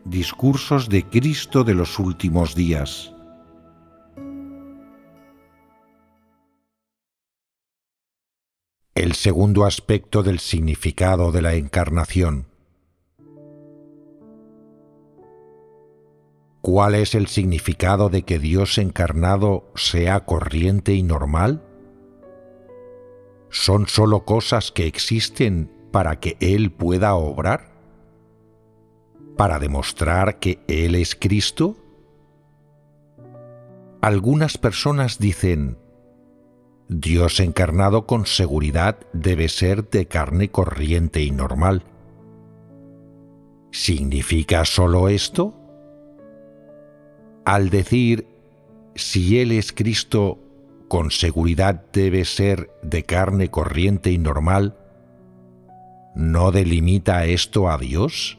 Discursos de Cristo de los últimos días. El segundo aspecto del significado de la encarnación. ¿Cuál es el significado de que Dios encarnado sea corriente y normal? ¿Son solo cosas que existen para que Él pueda obrar? ¿Para demostrar que Él es Cristo? Algunas personas dicen: Dios encarnado con seguridad debe ser de carne corriente y normal. ¿Significa solo esto? Al decir, si Él es Cristo, con seguridad debe ser de carne corriente y normal, ¿no delimita esto a Dios?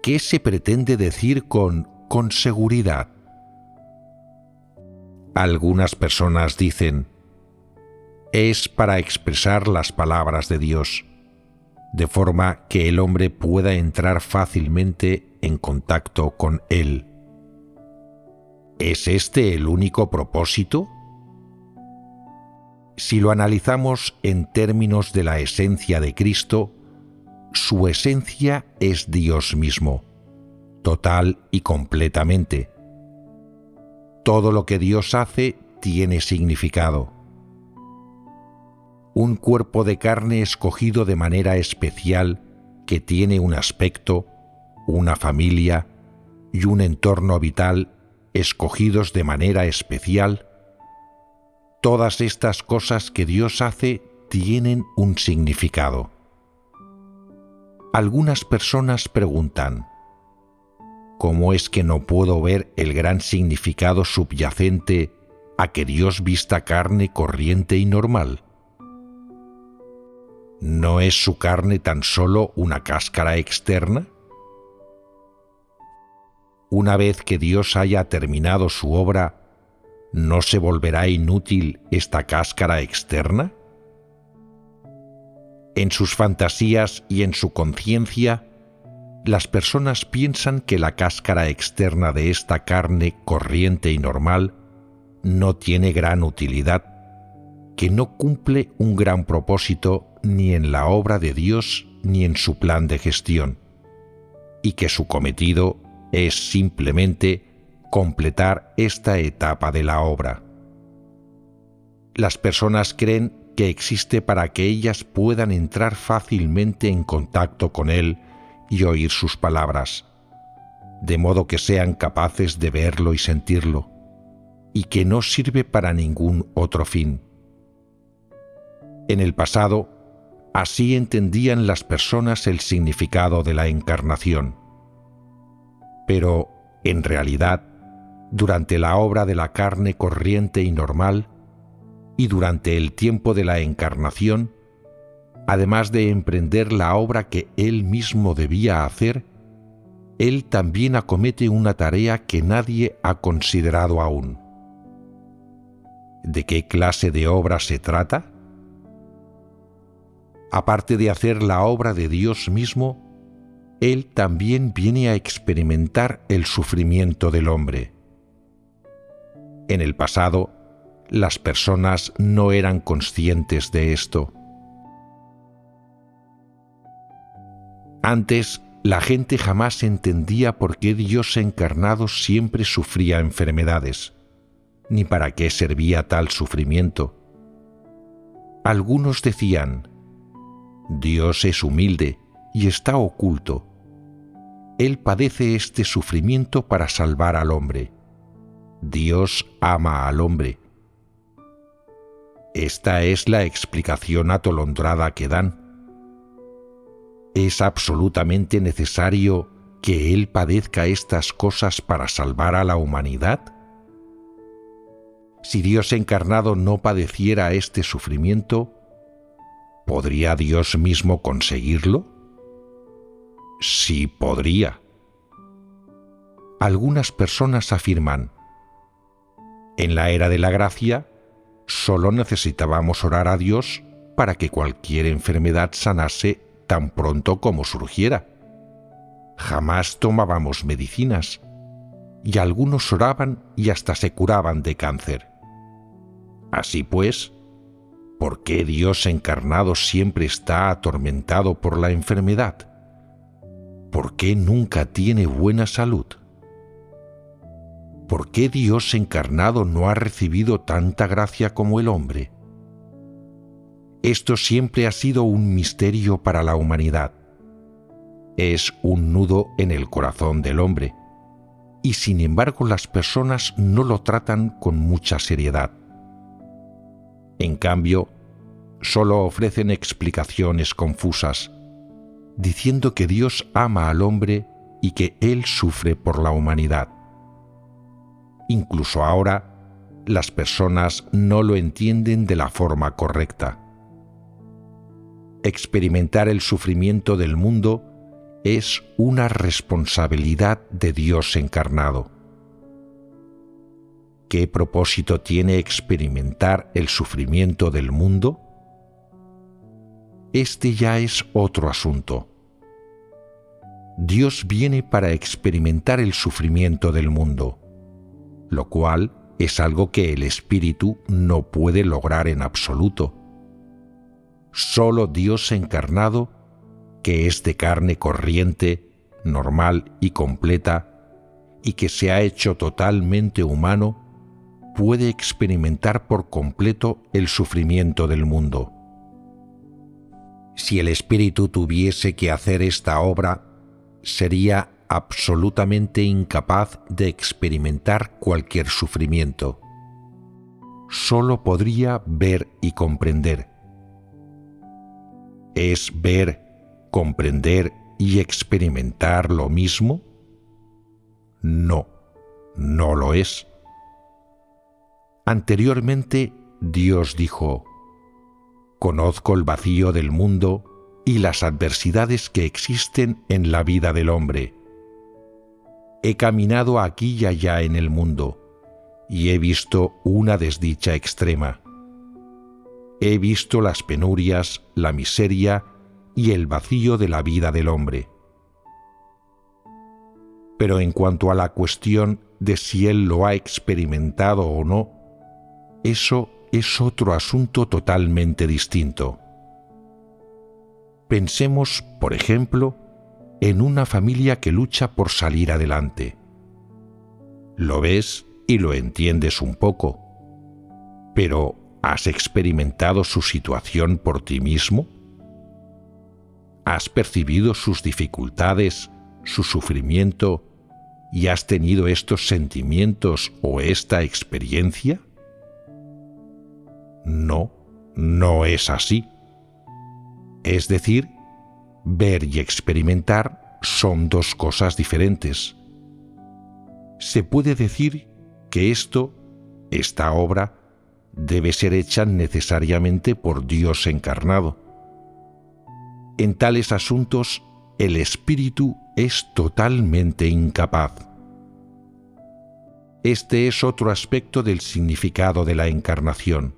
¿Qué se pretende decir con seguridad? Algunas personas dicen: es para expresar las palabras de Dios, de forma que el hombre pueda entrar fácilmente en contacto con Él. ¿Es este el único propósito? Si lo analizamos en términos de la esencia de Cristo, su esencia es Dios mismo, total y completamente. Todo lo que Dios hace tiene significado. Un cuerpo de carne escogido de manera especial que tiene un aspecto, una familia y un entorno vital escogidos de manera especial, todas estas cosas que Dios hace tienen un significado. Algunas personas preguntan: ¿cómo es que no puedo ver el gran significado subyacente a que Dios vista carne corriente y normal? ¿No es su carne tan solo una cáscara externa? Una vez que Dios haya terminado su obra, ¿no se volverá inútil esta cáscara externa? En sus fantasías y en su conciencia, las personas piensan que la cáscara externa de esta carne corriente y normal no tiene gran utilidad, que no cumple un gran propósito ni en la obra de Dios ni en su plan de gestión, y que su cometido es simplemente completar esta etapa de la obra. Las personas creen que existe para que ellas puedan entrar fácilmente en contacto con Él y oír sus palabras, de modo que sean capaces de verlo y sentirlo, y que no sirve para ningún otro fin. En el pasado, así entendían las personas el significado de la encarnación. Pero, en realidad, durante la obra de la carne corriente y normal, y durante el tiempo de la encarnación, además de emprender la obra que Él mismo debía hacer, Él también acomete una tarea que nadie ha considerado aún. ¿De qué clase de obra se trata? Aparte de hacer la obra de Dios mismo, Él también viene a experimentar el sufrimiento del hombre. En el pasado, las personas no eran conscientes de esto. Antes, la gente jamás entendía por qué Dios encarnado siempre sufría enfermedades, ni para qué servía tal sufrimiento. Algunos decían: Dios es humilde y está oculto. Él padece este sufrimiento para salvar al hombre. Dios ama al hombre. Esta es la explicación atolondrada que dan. ¿Es absolutamente necesario que Él padezca estas cosas para salvar a la humanidad? Si Dios encarnado no padeciera este sufrimiento, ¿podría Dios mismo conseguirlo? Sí, podría. Algunas personas afirman: en la era de la gracia, solo necesitábamos orar a Dios para que cualquier enfermedad sanase tan pronto como surgiera. jamás tomábamos medicinas, y algunos oraban y hasta se curaban de cáncer. Así pues, ¿por qué Dios encarnado siempre está atormentado por la enfermedad? ¿Por qué nunca tiene buena salud? ¿Por qué Dios encarnado no ha recibido tanta gracia como el hombre? Esto siempre ha sido un misterio para la humanidad. Es un nudo en el corazón del hombre, y sin embargo las personas no lo tratan con mucha seriedad. En cambio, solo ofrecen explicaciones confusas, diciendo que Dios ama al hombre y que Él sufre por la humanidad. Incluso ahora, las personas no lo entienden de la forma correcta. Experimentar el sufrimiento del mundo es una responsabilidad de Dios encarnado. ¿Qué propósito tiene experimentar el sufrimiento del mundo? Este ya es otro asunto. Dios viene para experimentar el sufrimiento del mundo, lo cual es algo que el espíritu no puede lograr en absoluto. Solo Dios encarnado, que es de carne corriente, normal y completa, y que se ha hecho totalmente humano, puede experimentar por completo el sufrimiento del mundo. Si el espíritu tuviese que hacer esta obra, sería absolutamente incapaz de experimentar cualquier sufrimiento. Solo podría ver y comprender. ¿Es ver, comprender y experimentar lo mismo? No, no lo es. Anteriormente, Dios dijo: «Conozco el vacío del mundo y las adversidades que existen en la vida del hombre. He caminado aquí y allá en el mundo, y he visto una desdicha extrema. He visto las penurias, la miseria y el vacío de la vida del hombre. Pero en cuanto a la cuestión de si él lo ha experimentado o no, eso es otro asunto totalmente distinto. Pensemos, por ejemplo, en una familia que lucha por salir adelante. Lo ves y lo entiendes un poco, pero ¿has experimentado su situación por ti mismo? ¿Has percibido sus dificultades, su sufrimiento, y has tenido estos sentimientos o esta experiencia? No, no es así. Es decir, ver y experimentar son dos cosas diferentes. Se puede decir que esta obra, debe ser hecha necesariamente por Dios encarnado. En tales asuntos, el espíritu es totalmente incapaz. Este es otro aspecto del significado de la encarnación.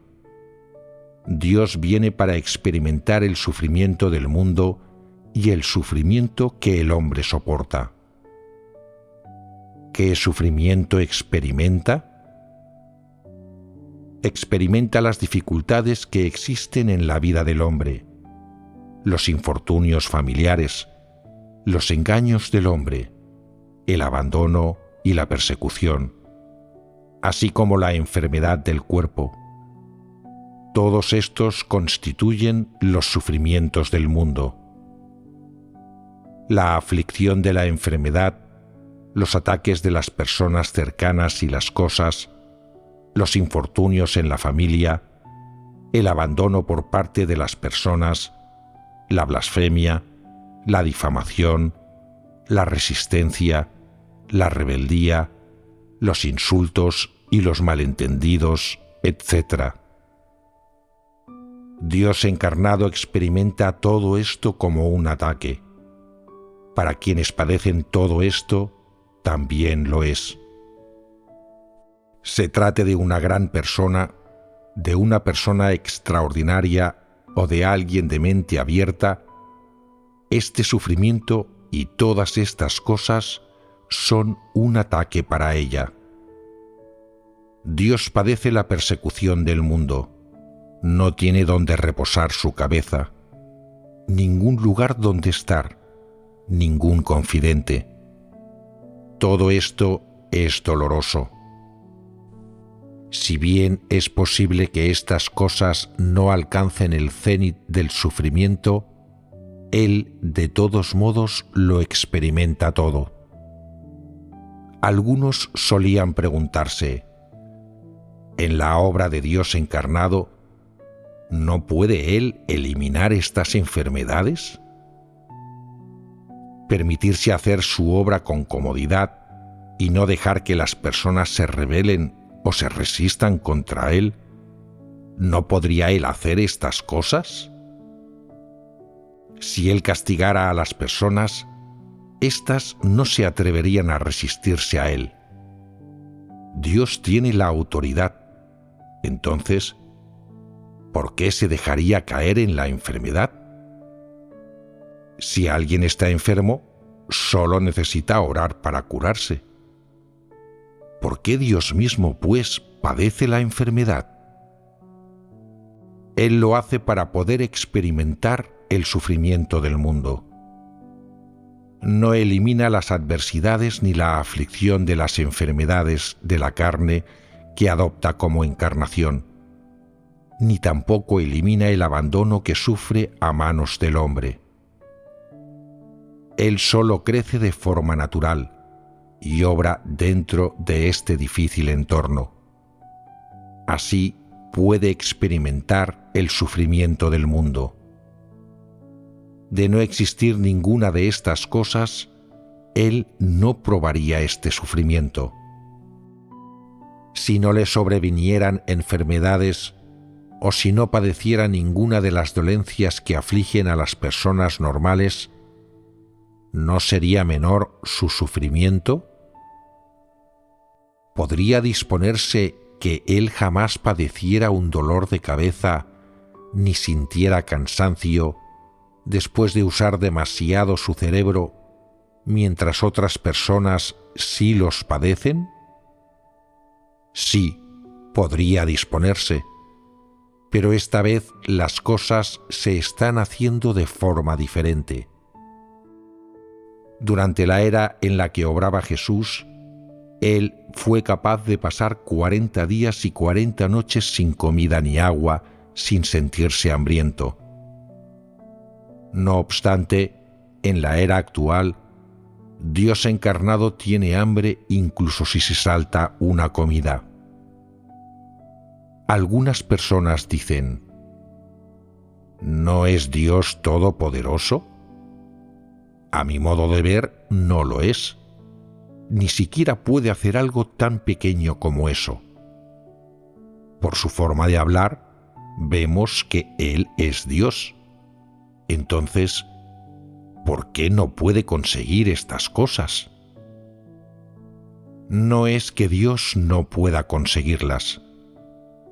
Dios viene para experimentar el sufrimiento del mundo y el sufrimiento que el hombre soporta. ¿Qué sufrimiento experimenta? Experimenta las dificultades que existen en la vida del hombre, los infortunios familiares, los engaños del hombre, el abandono y la persecución, así como la enfermedad del cuerpo. Todos estos constituyen los sufrimientos del mundo. La aflicción de la enfermedad, los ataques de las personas cercanas y las cosas, los infortunios en la familia, el abandono por parte de las personas, la blasfemia, la difamación, la resistencia, la rebeldía, los insultos y los malentendidos, etc. Dios encarnado experimenta todo esto como un ataque. Para quienes padecen todo esto, también lo es. Se trate de una gran persona, de una persona extraordinaria o de alguien de mente abierta, este sufrimiento y todas estas cosas son un ataque para ella. Dios padece la persecución del mundo. No tiene donde reposar su cabeza, ningún lugar donde estar, ningún confidente. Todo esto es doloroso. Si bien es posible que estas cosas no alcancen el cénit del sufrimiento, Él de todos modos lo experimenta todo. Algunos solían preguntarse, ¿en la obra de Dios encarnado no puede Él eliminar estas enfermedades? ¿Permitirse hacer su obra con comodidad y no dejar que las personas se rebelen o se resistan contra Él? ¿No podría Él hacer estas cosas? Si Él castigara a las personas, éstas no se atreverían a resistirse a Él. Dios tiene la autoridad. Entonces, ¿por qué se dejaría caer en la enfermedad? Si alguien está enfermo, solo necesita orar para curarse. ¿Por qué Dios mismo, pues, padece la enfermedad? Él lo hace para poder experimentar el sufrimiento del mundo. No elimina las adversidades ni la aflicción de las enfermedades de la carne que adopta como encarnación, ni tampoco elimina el abandono que sufre a manos del hombre. Él solo crece de forma natural y obra dentro de este difícil entorno. Así puede experimentar el sufrimiento del mundo. De no existir ninguna de estas cosas, Él no probaría este sufrimiento. Si no le sobrevinieran enfermedades o si no padeciera ninguna de las dolencias que afligen a las personas normales, ¿no sería menor su sufrimiento? ¿Podría disponerse que Él jamás padeciera un dolor de cabeza ni sintiera cansancio después de usar demasiado su cerebro, mientras otras personas sí los padecen? Sí, podría disponerse, pero esta vez las cosas se están haciendo de forma diferente. Durante la era en la que obraba Jesús, Él fue capaz de pasar 40 días y 40 noches sin comida ni agua, sin sentirse hambriento. No obstante, en la era actual, Dios encarnado tiene hambre incluso si se salta una comida. Algunas personas dicen, ¿no es Dios todopoderoso? A mi modo de ver, no lo es. Ni siquiera puede hacer algo tan pequeño como eso. Por su forma de hablar, vemos que Él es Dios. Entonces, ¿por qué no puede conseguir estas cosas? No es que Dios no pueda conseguirlas,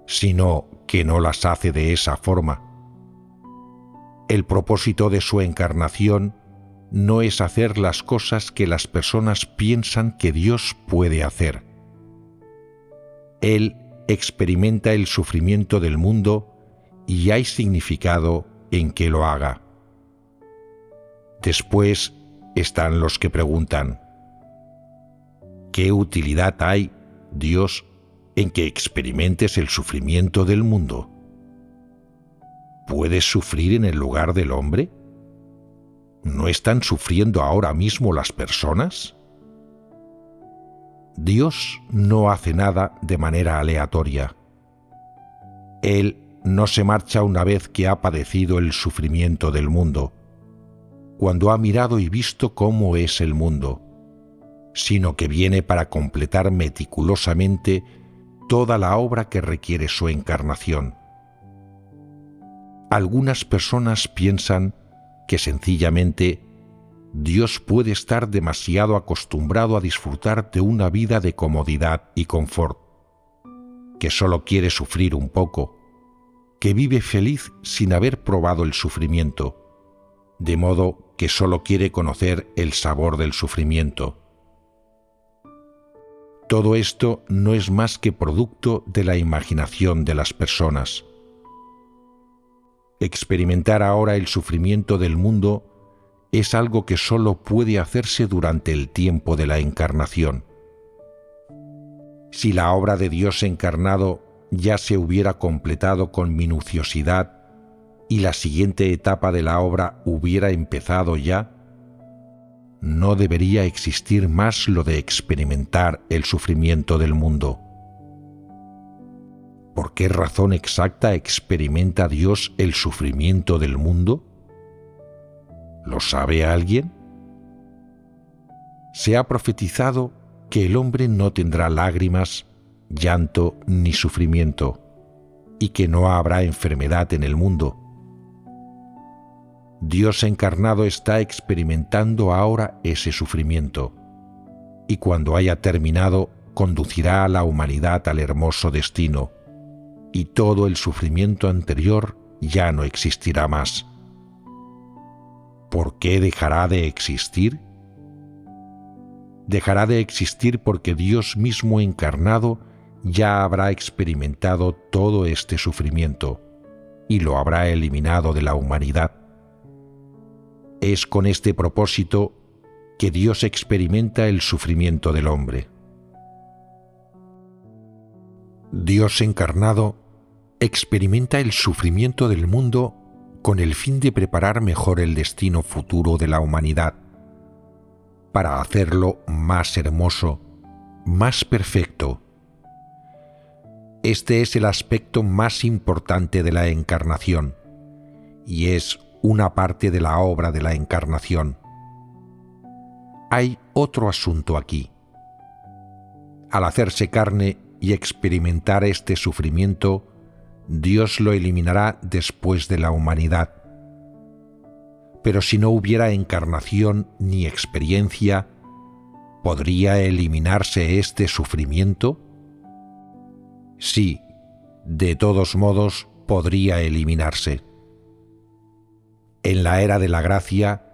sino que no las hace de esa forma. El propósito de su encarnación no es hacer las cosas que las personas piensan que Dios puede hacer. Él experimenta el sufrimiento del mundo y hay significado en que lo haga. Después están los que preguntan, ¿qué utilidad hay, Dios, en que experimentes el sufrimiento del mundo? ¿Puedes sufrir en el lugar del hombre? ¿No están sufriendo ahora mismo las personas? Dios no hace nada de manera aleatoria. Él no se marcha una vez que ha padecido el sufrimiento del mundo, cuando ha mirado y visto cómo es el mundo, sino que viene para completar meticulosamente toda la obra que requiere su encarnación. Algunas personas piensan que sencillamente Dios puede estar demasiado acostumbrado a disfrutar de una vida de comodidad y confort, que solo quiere sufrir un poco, que vive feliz sin haber probado el sufrimiento, de modo que solo quiere conocer el sabor del sufrimiento. Todo esto no es más que producto de la imaginación de las personas. Experimentar ahora el sufrimiento del mundo es algo que solo puede hacerse durante el tiempo de la encarnación. Si la obra de Dios encarnado ya se hubiera completado con minuciosidad y la siguiente etapa de la obra hubiera empezado ya, no debería existir más lo de experimentar el sufrimiento del mundo. ¿Por qué razón exacta experimenta Dios el sufrimiento del mundo? ¿Lo sabe alguien? Se ha profetizado que el hombre no tendrá lágrimas, llanto ni sufrimiento, y que no habrá enfermedad en el mundo. Dios encarnado está experimentando ahora ese sufrimiento, y cuando haya terminado, conducirá a la humanidad al hermoso destino, y todo el sufrimiento anterior ya no existirá más. ¿Por qué dejará de existir? Dejará de existir porque Dios mismo encarnado ya habrá experimentado todo este sufrimiento y lo habrá eliminado de la humanidad. Es con este propósito que Dios experimenta el sufrimiento del hombre. Dios encarnado experimenta el sufrimiento del mundo con el fin de preparar mejor el destino futuro de la humanidad, para hacerlo más hermoso, más perfecto. Este es el aspecto más importante de la encarnación, y es una parte de la obra de la encarnación. Hay otro asunto aquí. Al hacerse carne y experimentar este sufrimiento, Dios lo eliminará después de la humanidad. Pero si no hubiera encarnación ni experiencia, ¿podría eliminarse este sufrimiento? Sí, de todos modos podría eliminarse. En la era de la gracia,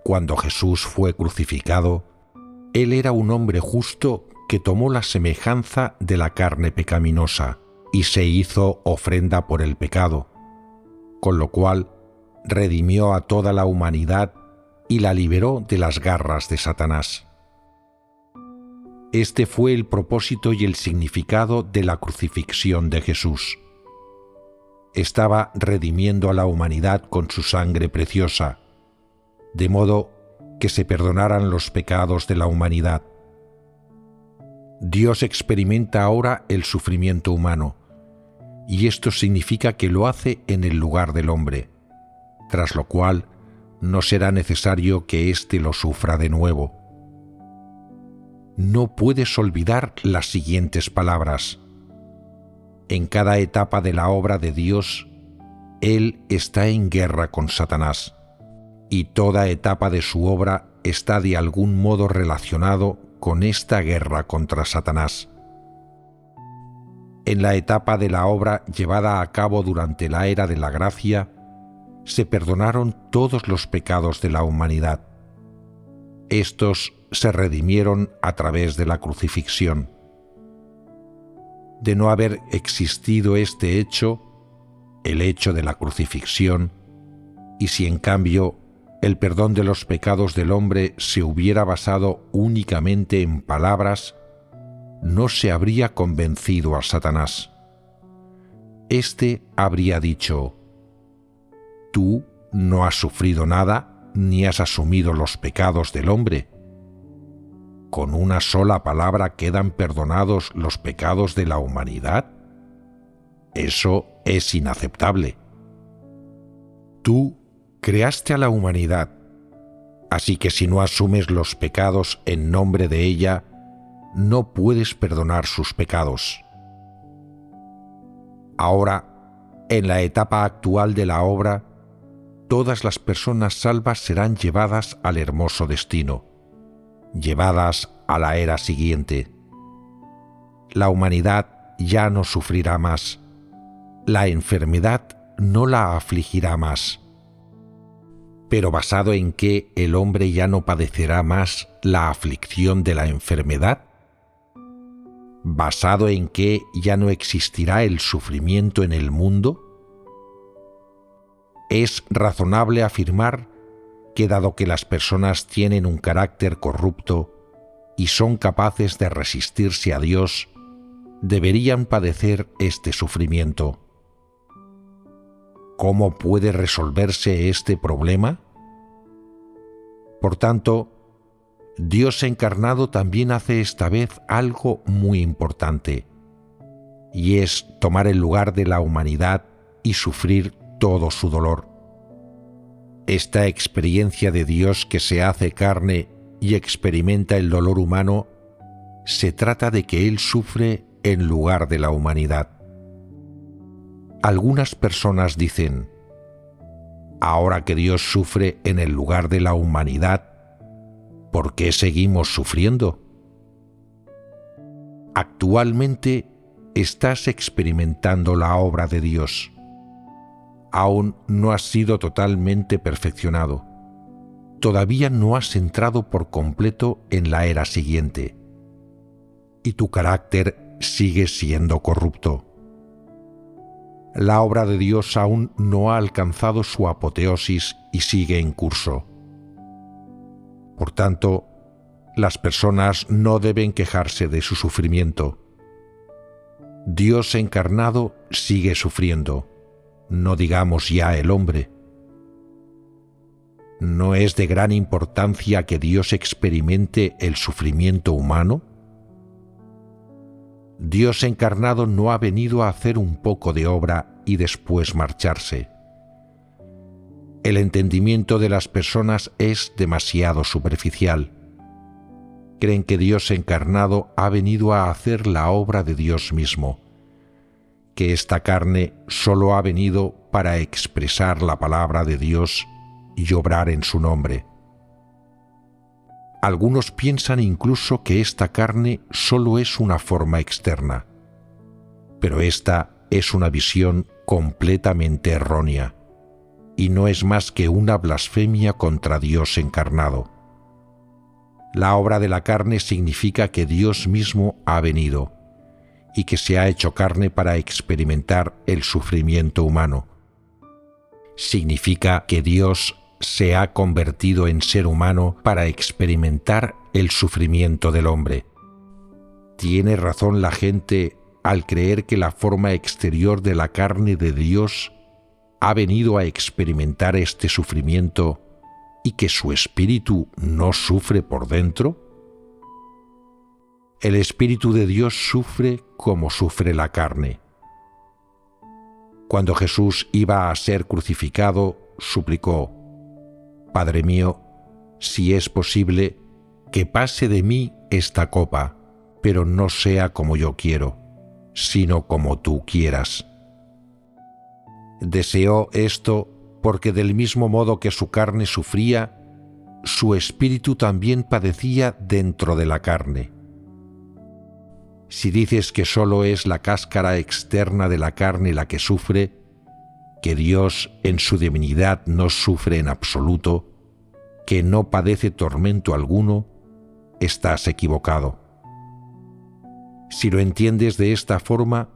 cuando Jesús fue crucificado, Él era un hombre justo que tomó la semejanza de la carne pecaminosa y se hizo ofrenda por el pecado, con lo cual redimió a toda la humanidad y la liberó de las garras de Satanás. Este fue el propósito y el significado de la crucifixión de Jesús. Estaba redimiendo a la humanidad con su sangre preciosa, de modo que se perdonaran los pecados de la humanidad. Dios experimenta ahora el sufrimiento humano, y esto significa que lo hace en el lugar del hombre, tras lo cual no será necesario que éste lo sufra de nuevo. No puedes olvidar las siguientes palabras. En cada etapa de la obra de Dios, Él está en guerra con Satanás, y toda etapa de su obra está de algún modo relacionado con esta guerra contra Satanás. En la etapa de la obra llevada a cabo durante la era de la gracia, se perdonaron todos los pecados de la humanidad. Estos se redimieron a través de la crucifixión. De no haber existido este hecho, el hecho de la crucifixión, y si en cambio el perdón de los pecados del hombre se hubiera basado únicamente en palabras, no se habría convencido a Satanás. Éste habría dicho: «Tú no has sufrido nada ni has asumido los pecados del hombre. ¿Con una sola palabra quedan perdonados los pecados de la humanidad? Eso es inaceptable. Tú creaste a la humanidad, así que si no asumes los pecados en nombre de ella, no puedes perdonar sus pecados». Ahora, en la etapa actual de la obra, todas las personas salvas serán llevadas al hermoso destino, llevadas a la era siguiente. La humanidad ya no sufrirá más, la enfermedad no la afligirá más. pero basado en que el hombre ya no padecerá más la aflicción de la enfermedad, basado en que ya no existirá el sufrimiento en el mundo. Es razonable afirmar que dado que las personas tienen un carácter corrupto y son capaces de resistirse a Dios, deberían padecer este sufrimiento. ¿Cómo puede resolverse este problema? Por tanto, Dios encarnado también hace esta vez algo muy importante, y es tomar el lugar de la humanidad y sufrir todo su dolor. Esta experiencia de Dios que se hace carne y experimenta el dolor humano, se trata de que Él sufre en lugar de la humanidad. Algunas personas dicen: ahora que Dios sufre en el lugar de la humanidad, ¿por qué seguimos sufriendo? Actualmente estás experimentando la obra de Dios. Aún no has sido totalmente perfeccionado. Todavía no has entrado por completo en la era siguiente. Y tu carácter sigue siendo corrupto. La obra de Dios aún no ha alcanzado su apoteosis y sigue en curso. Por tanto, las personas no deben quejarse de su sufrimiento. Dios encarnado sigue sufriendo, no digamos ya el hombre. ¿No es de gran importancia que Dios experimente el sufrimiento humano? Dios encarnado no ha venido a hacer un poco de obra y después marcharse. El entendimiento de las personas es demasiado superficial. Creen que Dios encarnado ha venido a hacer la obra de Dios mismo, que esta carne solo ha venido para expresar la palabra de Dios y obrar en su nombre. Algunos piensan incluso que esta carne solo es una forma externa, pero esta es una visión completamente errónea y no es más que una blasfemia contra Dios encarnado. La obra de la carne significa que Dios mismo ha venido y que se ha hecho carne para experimentar el sufrimiento humano. Significa que Dios se ha convertido en ser humano para experimentar el sufrimiento del hombre. Tiene razón la gente al creer que la forma exterior de la carne de Dios ha venido a experimentar este sufrimiento y que su espíritu no sufre por dentro. El Espíritu de Dios sufre como sufre la carne. Cuando Jesús iba a ser crucificado, suplicó: Padre mío, si es posible, que pase de mí esta copa, pero no sea como yo quiero, sino como tú quieras. Deseó esto porque del mismo modo que su carne sufría, su espíritu también padecía dentro de la carne. Si dices que solo es la cáscara externa de la carne la que sufre, que Dios en su divinidad no sufre en absoluto, que no padece tormento alguno, estás equivocado. Si lo entiendes de esta forma,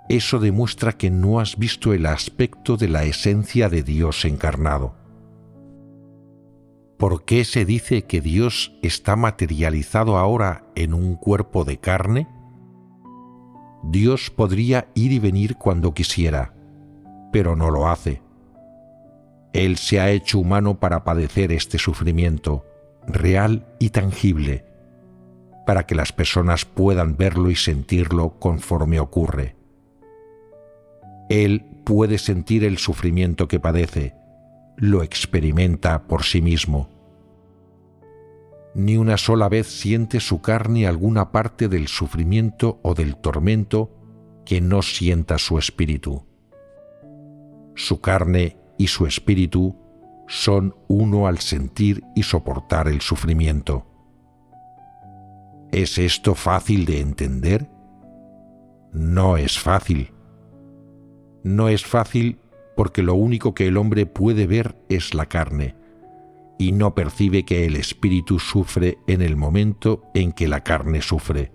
eso demuestra que no has visto el aspecto de la esencia de Dios encarnado. ¿Por qué se dice que Dios está materializado ahora en un cuerpo de carne? Dios podría ir y venir cuando quisiera, pero no lo hace. Él se ha hecho humano para padecer este sufrimiento, real y tangible, para que las personas puedan verlo y sentirlo conforme ocurre. Él puede sentir el sufrimiento que padece, lo experimenta por sí mismo. Ni una sola vez siente su carne alguna parte del sufrimiento o del tormento que no sienta su espíritu. Su carne y su espíritu son uno al sentir y soportar el sufrimiento. ¿Es esto fácil de entender? No es fácil. No es fácil porque lo único que el hombre puede ver es la carne, y no percibe que el espíritu sufre en el momento en que la carne sufre.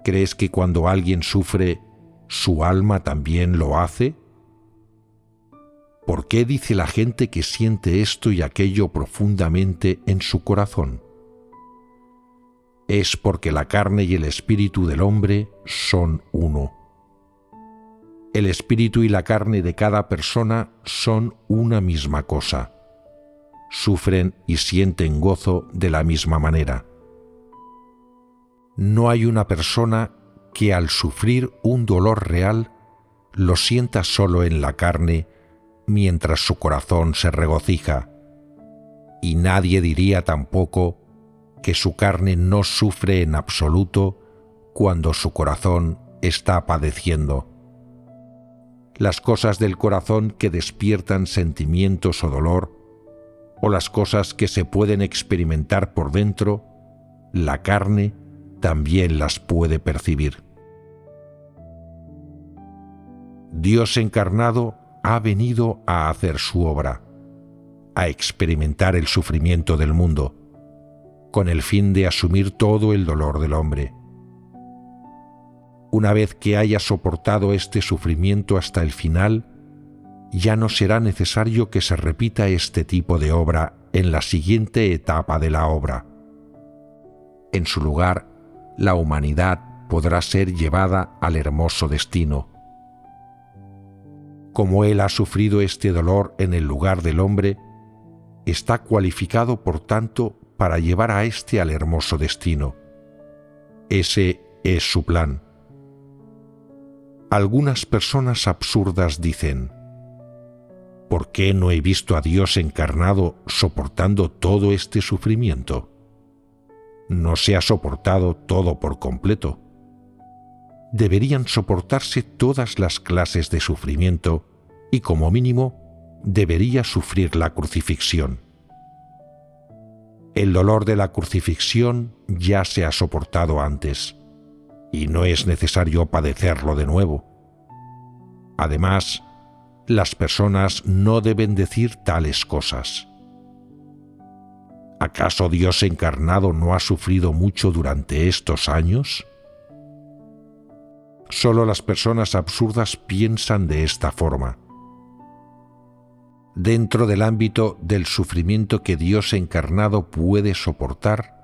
¿Crees que cuando alguien sufre, su alma también lo hace? ¿Por qué dice la gente que siente esto y aquello profundamente en su corazón? Es porque la carne y el espíritu del hombre son uno. El espíritu y la carne de cada persona son una misma cosa. Sufren y sienten gozo de la misma manera. No hay una persona que al sufrir un dolor real lo sienta solo en la carne mientras su corazón se regocija, y nadie diría tampoco que su carne no sufre en absoluto cuando su corazón está padeciendo. Las cosas del corazón que despiertan sentimientos o dolor, o las cosas que se pueden experimentar por dentro, la carne también las puede percibir. Dios encarnado ha venido a hacer su obra, a experimentar el sufrimiento del mundo, con el fin de asumir todo el dolor del hombre. Una vez que haya soportado este sufrimiento hasta el final, ya no será necesario que se repita este tipo de obra en la siguiente etapa de la obra. En su lugar, la humanidad podrá ser llevada al hermoso destino. Como Él ha sufrido este dolor en el lugar del hombre, está cualificado, por tanto, para llevar a éste al hermoso destino. Ese es su plan. Algunas personas absurdas dicen: ¿por qué no he visto a Dios encarnado soportando todo este sufrimiento? No se ha soportado todo por completo. Deberían soportarse todas las clases de sufrimiento y, como mínimo, debería sufrir la crucifixión. El dolor de la crucifixión ya se ha soportado antes, y no es necesario padecerlo de nuevo. Además, las personas no deben decir tales cosas. ¿Acaso Dios encarnado no ha sufrido mucho durante estos años? Solo las personas absurdas piensan de esta forma. Dentro del ámbito del sufrimiento que Dios encarnado puede soportar,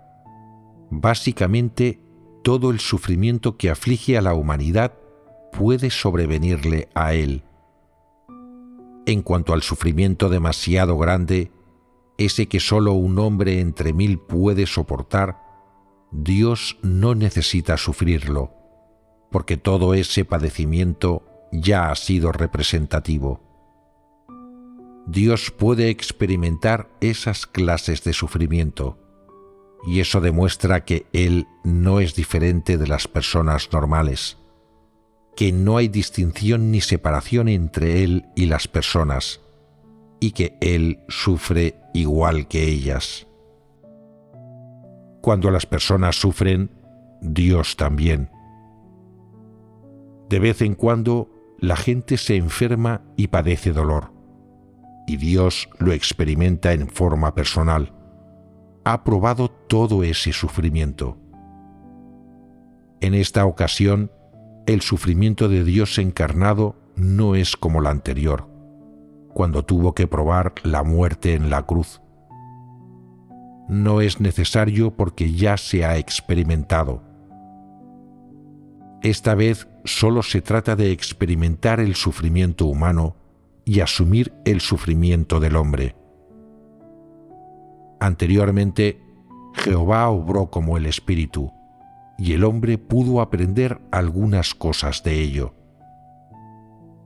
básicamente todo el sufrimiento que aflige a la humanidad puede sobrevenirle a Él. En cuanto al sufrimiento demasiado grande, ese que solo un hombre entre 1000 puede soportar, Dios no necesita sufrirlo, porque todo ese padecimiento ya ha sido representativo. Dios puede experimentar esas clases de sufrimiento, y eso demuestra que Él no es diferente de las personas normales, que no hay distinción ni separación entre Él y las personas, y que Él sufre igual que ellas. Cuando las personas sufren, Dios también. De vez en cuando, la gente se enferma y padece dolor, y Dios lo experimenta en forma personal. Ha probado todo ese sufrimiento. En esta ocasión, el sufrimiento de Dios encarnado no es como la anterior, cuando tuvo que probar la muerte en la cruz. No es necesario porque ya se ha experimentado. Esta vez solo se trata de experimentar el sufrimiento humano y asumir el sufrimiento del hombre. Anteriormente, Jehová obró como el Espíritu, y el hombre pudo aprender algunas cosas de ello.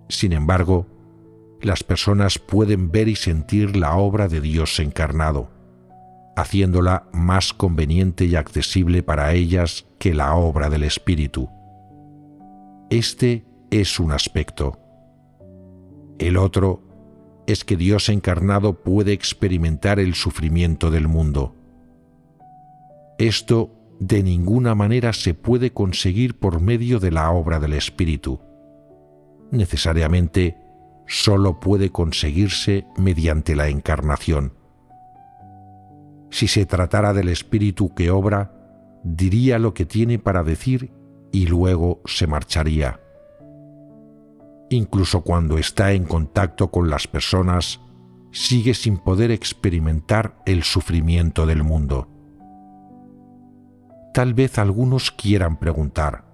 Sin embargo, las personas pueden ver y sentir la obra de Dios encarnado, haciéndola más conveniente y accesible para ellas que la obra del Espíritu. Este es un aspecto. El otro es que Dios encarnado puede experimentar el sufrimiento del mundo. Esto de ninguna manera se puede conseguir por medio de la obra del Espíritu. Necesariamente, solo puede conseguirse mediante la encarnación. Si se tratara del Espíritu que obra, diría lo que tiene para decir y luego se marcharía. Incluso cuando está en contacto con las personas, sigue sin poder experimentar el sufrimiento del mundo. Tal vez algunos quieran preguntar: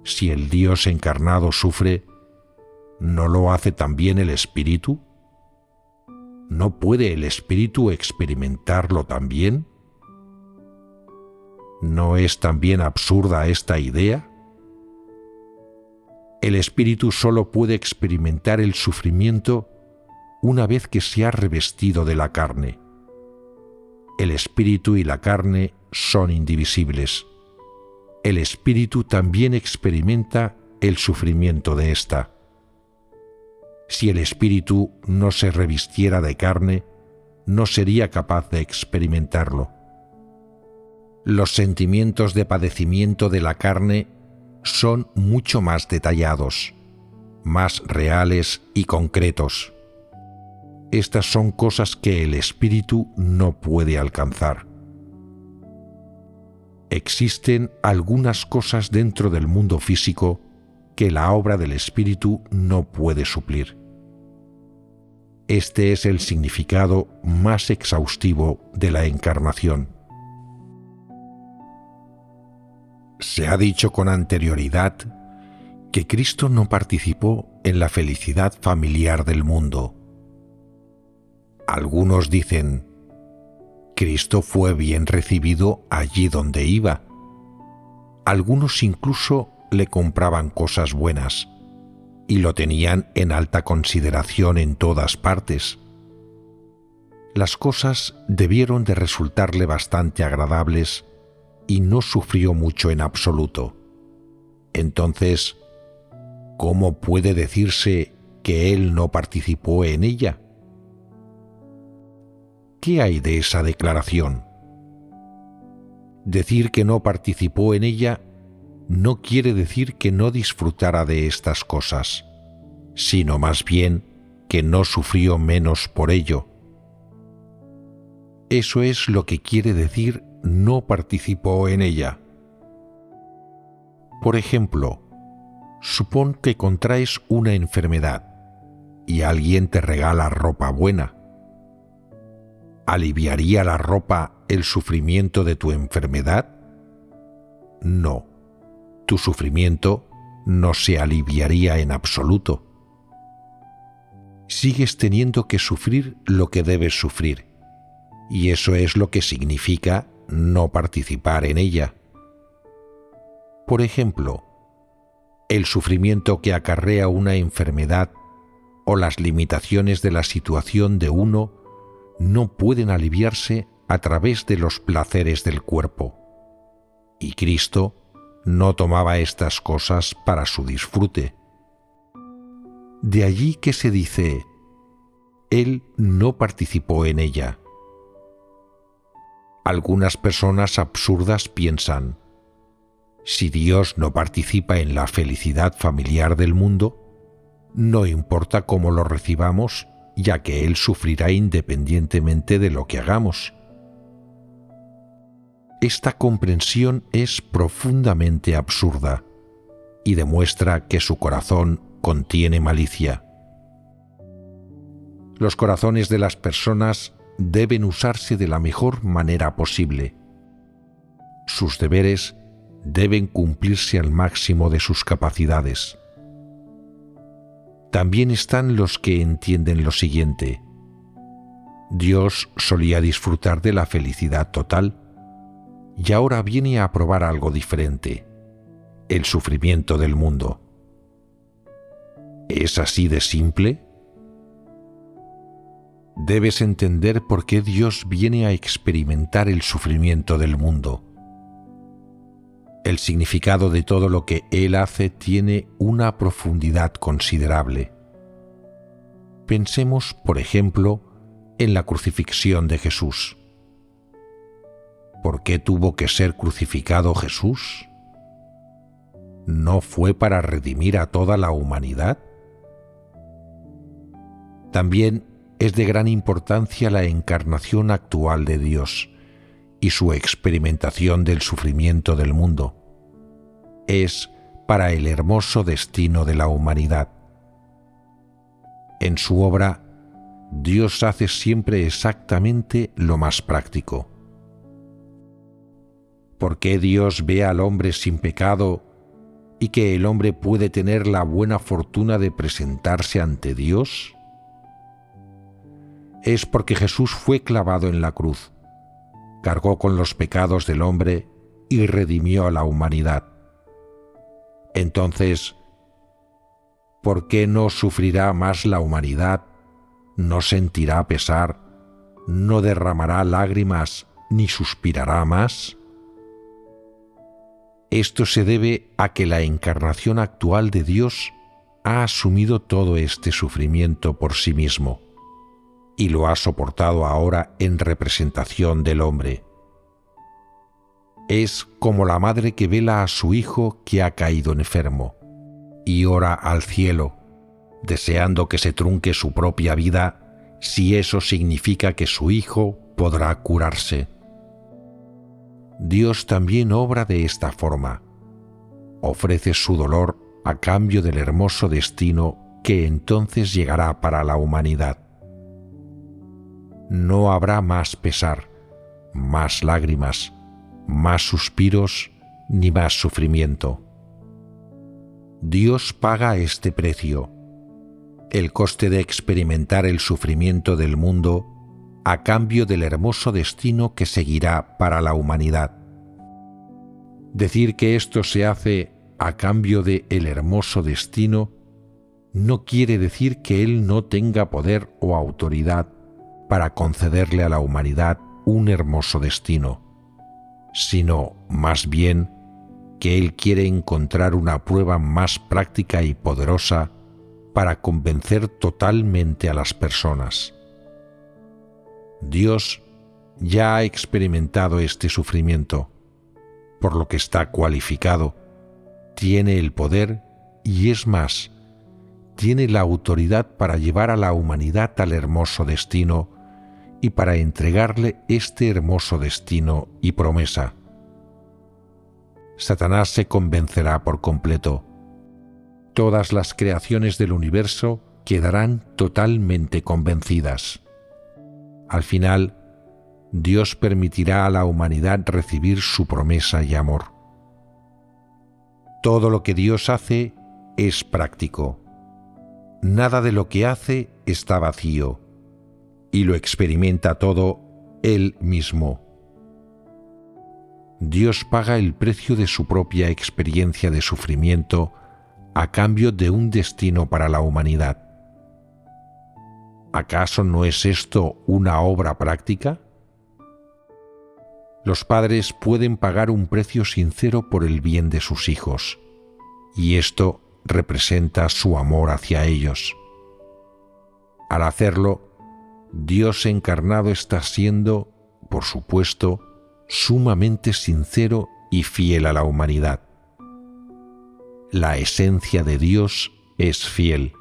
si el Dios encarnado sufre, ¿no lo hace también el Espíritu? ¿No puede el Espíritu experimentarlo también? ¿No es también absurda esta idea? El Espíritu solo puede experimentar el sufrimiento una vez que se ha revestido de la carne. El Espíritu y la carne son indivisibles. El Espíritu también experimenta el sufrimiento de ésta. Si el Espíritu no se revistiera de carne, no sería capaz de experimentarlo. Los sentimientos de padecimiento de la carne son mucho más detallados, más reales y concretos. Estas son cosas que el Espíritu no puede alcanzar. Existen algunas cosas dentro del mundo físico que la obra del Espíritu no puede suplir. Este es el significado más exhaustivo de la encarnación. Se ha dicho con anterioridad que Cristo no participó en la felicidad familiar del mundo. Algunos dicen: Cristo fue bien recibido allí donde iba. Algunos incluso le compraban cosas buenas y lo tenían en alta consideración en todas partes. Las cosas debieron de resultarle bastante agradables y no sufrió mucho en absoluto. Entonces, ¿cómo puede decirse que él no participó en ella? ¿Qué hay de esa declaración? Decir que no participó en ella no quiere decir que no disfrutara de estas cosas, sino más bien que no sufrió menos por ello. Eso es lo que quiere decir no participó en ella. Por ejemplo, supón que contraes una enfermedad y alguien te regala ropa buena. ¿Aliviaría la ropa el sufrimiento de tu enfermedad? No, tu sufrimiento no se aliviaría en absoluto. Sigues teniendo que sufrir lo que debes sufrir, y eso es lo que significa no participar en ella. Por ejemplo, el sufrimiento que acarrea una enfermedad o las limitaciones de la situación de uno no pueden aliviarse a través de los placeres del cuerpo, y Cristo no tomaba estas cosas para su disfrute. De allí que se dice: Él no participó en ella. Algunas personas absurdas piensan: si Dios no participa en la felicidad familiar del mundo, no importa cómo lo recibamos, ya que Él sufrirá independientemente de lo que hagamos. Esta comprensión es profundamente absurda y demuestra que su corazón contiene malicia. Los corazones de las personas deben usarse de la mejor manera posible. Sus deberes deben cumplirse al máximo de sus capacidades. También están los que entienden lo siguiente: Dios solía disfrutar de la felicidad total y ahora viene a probar algo diferente, el sufrimiento del mundo. ¿Es así de simple? Debes entender por qué Dios viene a experimentar el sufrimiento del mundo. El significado de todo lo que Él hace tiene una profundidad considerable. Pensemos, por ejemplo, en la crucifixión de Jesús. ¿Por qué tuvo que ser crucificado Jesús? ¿No fue para redimir a toda la humanidad? También es de gran importancia la encarnación actual de Dios y su experimentación del sufrimiento del mundo. Es para el hermoso destino de la humanidad. En su obra, Dios hace siempre exactamente lo más práctico. ¿Por qué Dios ve al hombre sin pecado y que el hombre puede tener la buena fortuna de presentarse ante Dios? Es porque Jesús fue clavado en la cruz, cargó con los pecados del hombre y redimió a la humanidad. Entonces, ¿por qué no sufrirá más la humanidad? ¿No sentirá pesar? ¿No derramará lágrimas ni suspirará más? Esto se debe a que la encarnación actual de Dios ha asumido todo este sufrimiento por sí mismo y lo ha soportado ahora en representación del hombre. Es como la madre que vela a su hijo que ha caído enfermo y ora al cielo, deseando que se trunque su propia vida si eso significa que su hijo podrá curarse. Dios también obra de esta forma. Ofrece su dolor a cambio del hermoso destino que entonces llegará para la humanidad. No habrá más pesar, más lágrimas, más suspiros ni más sufrimiento. Dios paga este precio, el coste de experimentar el sufrimiento del mundo a cambio del hermoso destino que seguirá para la humanidad. Decir que esto se hace a cambio de el hermoso destino no quiere decir que Él no tenga poder o autoridad para concederle a la humanidad un hermoso destino, sino más bien que Él quiere encontrar una prueba más práctica y poderosa para convencer totalmente a las personas. Dios ya ha experimentado este sufrimiento, por lo que está cualificado, tiene el poder y es más, tiene la autoridad para llevar a la humanidad al hermoso destino y para entregarle este hermoso destino y promesa. Satanás se convencerá por completo. Todas las creaciones del universo quedarán totalmente convencidas. Al final, Dios permitirá a la humanidad recibir su promesa y amor. Todo lo que Dios hace es práctico. Nada de lo que hace está vacío, y lo experimenta todo Él mismo. Dios paga el precio de su propia experiencia de sufrimiento a cambio de un destino para la humanidad. ¿Acaso no es esto una obra práctica? Los padres pueden pagar un precio sincero por el bien de sus hijos, y esto representa su amor hacia ellos. Al hacerlo, Dios encarnado está siendo, por supuesto, sumamente sincero y fiel a la humanidad. La esencia de Dios es fiel.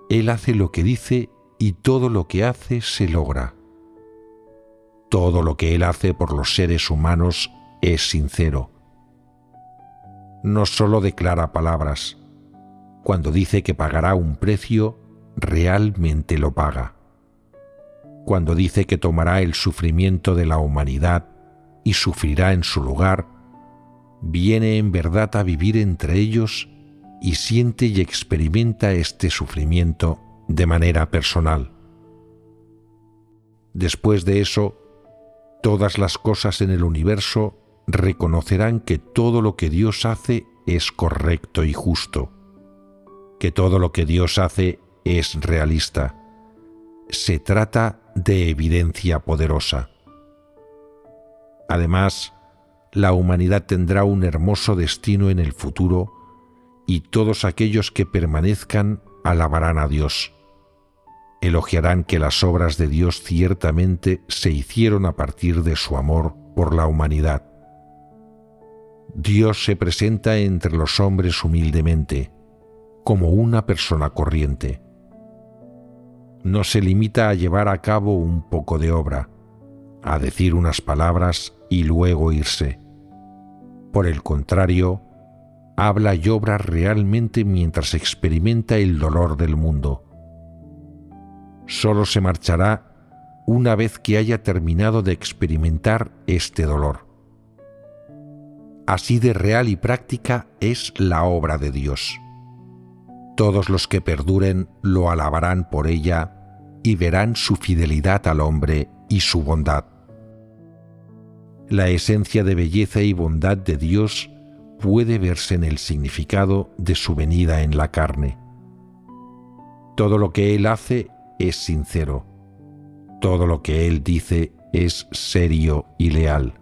Él hace lo que dice y todo lo que hace se logra. Todo lo que Él hace por los seres humanos es sincero. No solo declara palabras. Cuando dice que pagará un precio, realmente lo paga. Cuando dice que tomará el sufrimiento de la humanidad y sufrirá en su lugar, viene en verdad a vivir entre ellos y siente y experimenta este sufrimiento de manera personal. Después de eso, todas las cosas en el universo reconocerán que todo lo que Dios hace es correcto y justo, que todo lo que Dios hace es realista. Se trata de evidencia poderosa. Además, la humanidad tendrá un hermoso destino en el futuro y todos aquellos que permanezcan alabarán a Dios. Elogiarán que las obras de Dios ciertamente se hicieron a partir de su amor por la humanidad. Dios se presenta entre los hombres humildemente, como una persona corriente. No se limita a llevar a cabo un poco de obra, a decir unas palabras y luego irse. Por el contrario, habla y obra realmente mientras experimenta el dolor del mundo. Solo se marchará una vez que haya terminado de experimentar este dolor. Así de real y práctica es la obra de Dios. Todos los que perduren lo alabarán por ella y verán su fidelidad al hombre y su bondad. La esencia de belleza y bondad de Dios puede verse en el significado de su venida en la carne. Todo lo que Él hace es sincero. Todo lo que Él dice es serio y leal.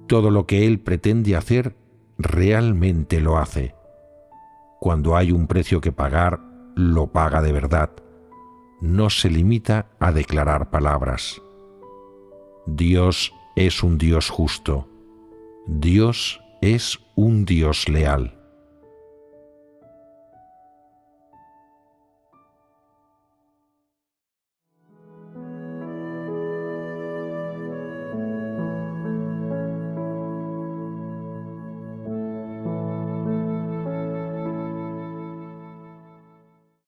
Todo lo que Él pretende hacer, realmente lo hace. Cuando hay un precio que pagar, lo paga de verdad. No se limita a declarar palabras. Dios es un Dios justo. Dios es un Dios leal.